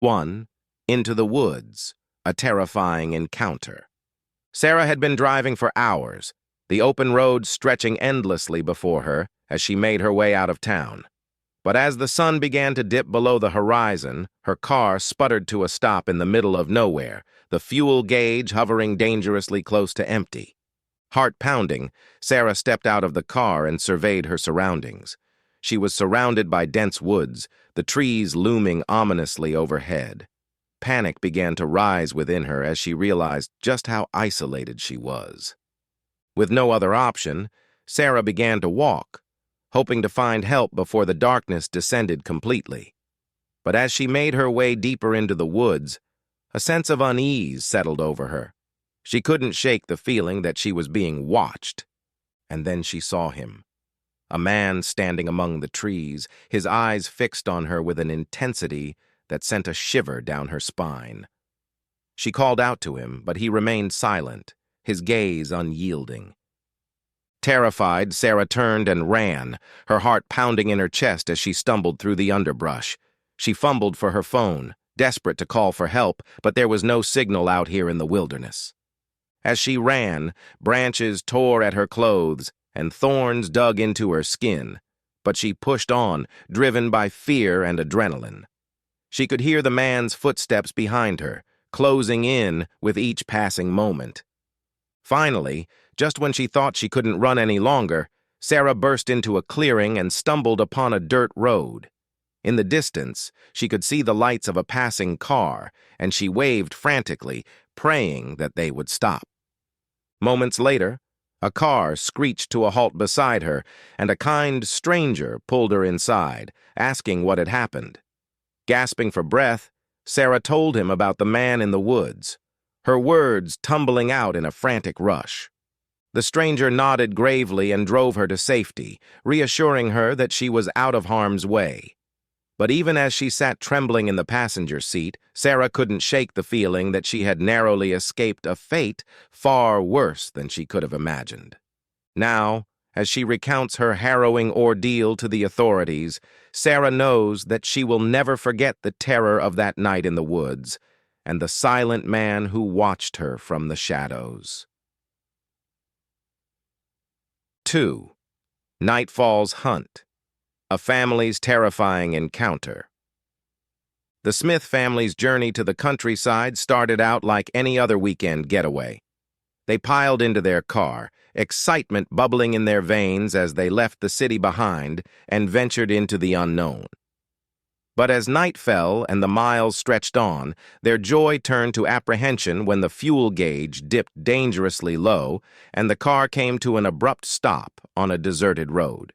1. Into the woods, a terrifying encounter. Sarah had been driving for hours, the open road stretching endlessly before her as she made her way out of town. But as the sun began to dip below the horizon, her car sputtered to a stop in the middle of nowhere, the fuel gauge hovering dangerously close to empty. Heart pounding, Sarah stepped out of the car and surveyed her surroundings. She was surrounded by dense woods, the trees looming ominously overhead. Panic began to rise within her as she realized just how isolated she was. With no other option, Sarah began to walk, hoping to find help before the darkness descended completely. But as she made her way deeper into the woods, a sense of unease settled over her. She couldn't shake the feeling that she was being watched. And then she saw him. A man standing among the trees, his eyes fixed on her with an intensity that sent a shiver down her spine. She called out to him, but he remained silent, his gaze unyielding. Terrified, Sarah turned and ran, her heart pounding in her chest as she stumbled through the underbrush. She fumbled for her phone, desperate to call for help, but there was no signal out here in the wilderness. As she ran, branches tore at her clothes, and thorns dug into her skin, but she pushed on, driven by fear and adrenaline. She could hear the man's footsteps behind her, closing in with each passing moment. Finally, just when she thought she couldn't run any longer, Sarah burst into a clearing and stumbled upon a dirt road. In the distance, she could see the lights of a passing car, and she waved frantically, praying that they would stop. Moments later, a car screeched to a halt beside her, and a kind stranger pulled her inside, asking what had happened. Gasping for breath, Sarah told him about the man in the woods, her words tumbling out in a frantic rush. The stranger nodded gravely and drove her to safety, reassuring her that she was out of harm's way. But even as she sat trembling in the passenger seat, Sarah couldn't shake the feeling that she had narrowly escaped a fate far worse than she could have imagined. Now, as she recounts her harrowing ordeal to the authorities, Sarah knows that she will never forget the terror of that night in the woods and the silent man who watched her from the shadows. 2. Nightfall's Hunt. A family's terrifying encounter. The Smith family's journey to the countryside started out like any other weekend getaway. They piled into their car, excitement bubbling in their veins as they left the city behind and ventured into the unknown. But as night fell and the miles stretched on, their joy turned to apprehension when the fuel gauge dipped dangerously low and the car came to an abrupt stop on a deserted road.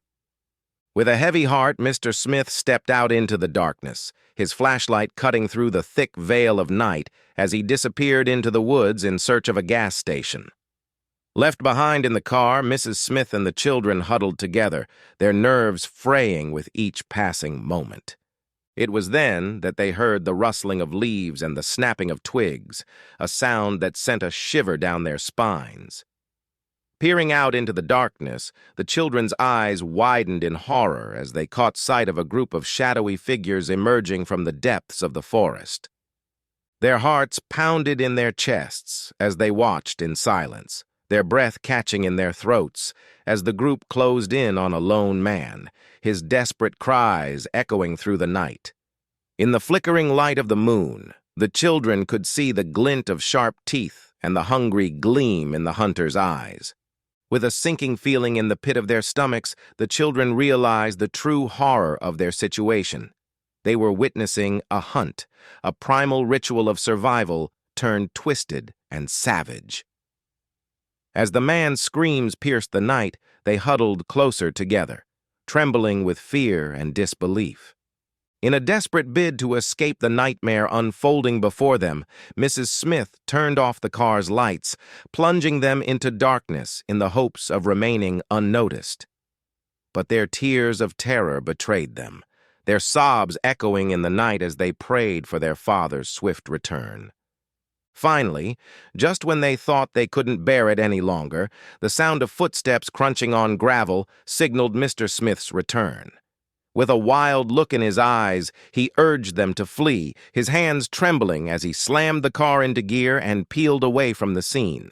With a heavy heart, Mr. Smith stepped out into the darkness, his flashlight cutting through the thick veil of night as he disappeared into the woods in search of a gas station. Left behind in the car, Mrs. Smith and the children huddled together, their nerves fraying with each passing moment. It was then that they heard the rustling of leaves and the snapping of twigs, a sound that sent a shiver down their spines. Peering out into the darkness, the children's eyes widened in horror as they caught sight of a group of shadowy figures emerging from the depths of the forest. Their hearts pounded in their chests as they watched in silence, their breath catching in their throats as the group closed in on a lone man, his desperate cries echoing through the night. In the flickering light of the moon, the children could see the glint of sharp teeth and the hungry gleam in the hunter's eyes. With a sinking feeling in the pit of their stomachs, the children realized the true horror of their situation. They were witnessing a hunt, a primal ritual of survival turned twisted and savage. As the man's screams pierced the night, they huddled closer together, trembling with fear and disbelief. In a desperate bid to escape the nightmare unfolding before them, Mrs. Smith turned off the car's lights, plunging them into darkness in the hopes of remaining unnoticed. But their tears of terror betrayed them, their sobs echoing in the night as they prayed for their father's swift return. Finally, just when they thought they couldn't bear it any longer, the sound of footsteps crunching on gravel signaled Mr. Smith's return. With a wild look in his eyes, he urged them to flee, his hands trembling as he slammed the car into gear and peeled away from the scene.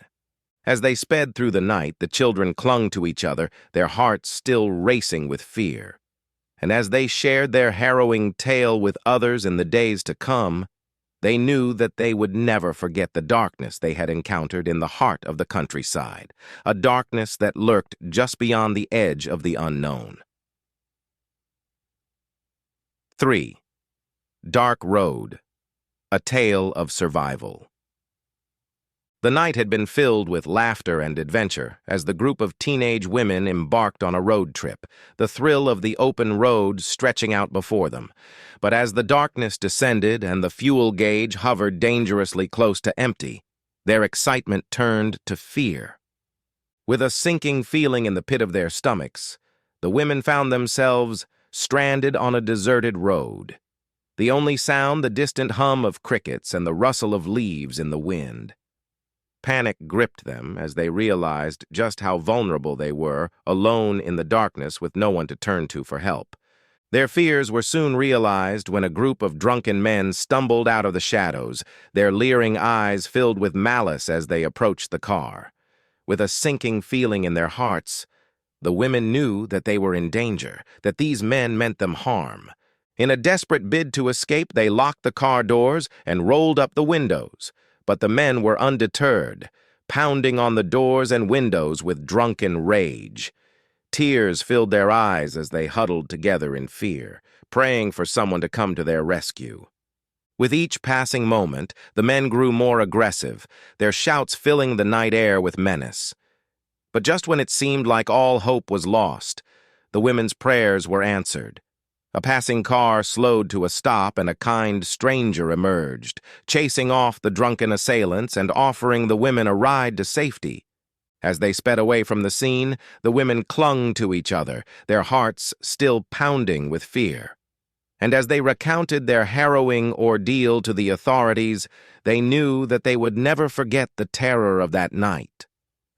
As they sped through the night, the children clung to each other, their hearts still racing with fear. And as they shared their harrowing tale with others in the days to come, they knew that they would never forget the darkness they had encountered in the heart of the countryside, a darkness that lurked just beyond the edge of the unknown. 3. Dark Road, a tale of survival. The night had been filled with laughter and adventure as the group of teenage women embarked on a road trip, the thrill of the open road stretching out before them. But as the darkness descended and the fuel gauge hovered dangerously close to empty, their excitement turned to fear. With a sinking feeling in the pit of their stomachs, the women found themselves stranded on a deserted road. The only sound, the distant hum of crickets and the rustle of leaves in the wind. Panic gripped them as they realized just how vulnerable they were, alone in the darkness with no one to turn to for help. Their fears were soon realized when a group of drunken men stumbled out of the shadows, their leering eyes filled with malice as they approached the car. With a sinking feeling in their hearts, the women knew that they were in danger, that these men meant them harm. In a desperate bid to escape, they locked the car doors and rolled up the windows. But the men were undeterred, pounding on the doors and windows with drunken rage. Tears filled their eyes as they huddled together in fear, praying for someone to come to their rescue. With each passing moment, the men grew more aggressive, their shouts filling the night air with menace. But just when it seemed like all hope was lost, the women's prayers were answered. A passing car slowed to a stop and a kind stranger emerged, chasing off the drunken assailants and offering the women a ride to safety. As they sped away from the scene, the women clung to each other, their hearts still pounding with fear. And as they recounted their harrowing ordeal to the authorities, they knew that they would never forget the terror of that night,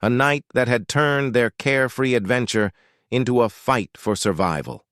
a night that had turned their carefree adventure into a fight for survival.